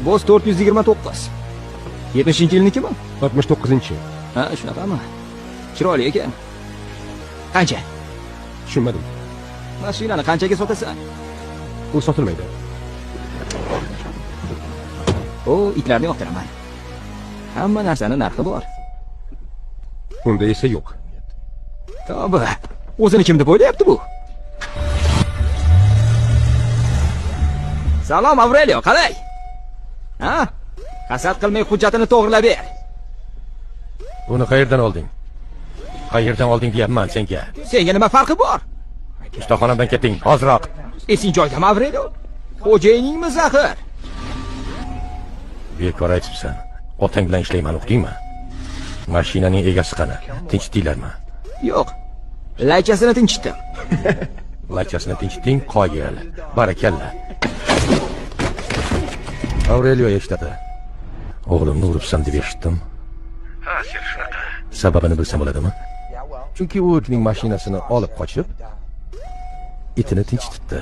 Boz 429. 70-yilnikimi? 69-chi. Ha, shunaqami? Chiroyli ekan. Qancha? Tushunmadim. Mashinani qanchaga sotasan? U sotilmaydi. O, itlarni yoqtiraman. Hamma narsani narxi bor. Unda esa yo'q. Tavba. O'zini kim deb o'ylayapti bu? Salom Avrelio, qalay? Ha? Hasad qilmay hujjatini to'g'rilab ber. Buni qayerdan olding? Qayerdan olding deyapman senga. Senga nima farqi bor? Ustaxonadan keting, hozroq. Esing joyidami Avrelio? Xo'jayiningmi Zahir? Bekor aytibsan. Otang bilan ishlayman, o'qdingmi? Mashinaning egasi qani? Tinchdilarmi? Yo'q. Laychasini tinchitdim. Laychasini tinchitding, qoyil. Barakalla. Avrelio eshitadi. O'g'limni uribsan deb eshitdim. Ha, sen shunaqa. Sababini bilsam bo'ladimi? Chunki u o'zining mashinasini olib qochib, itini tinchitibdi.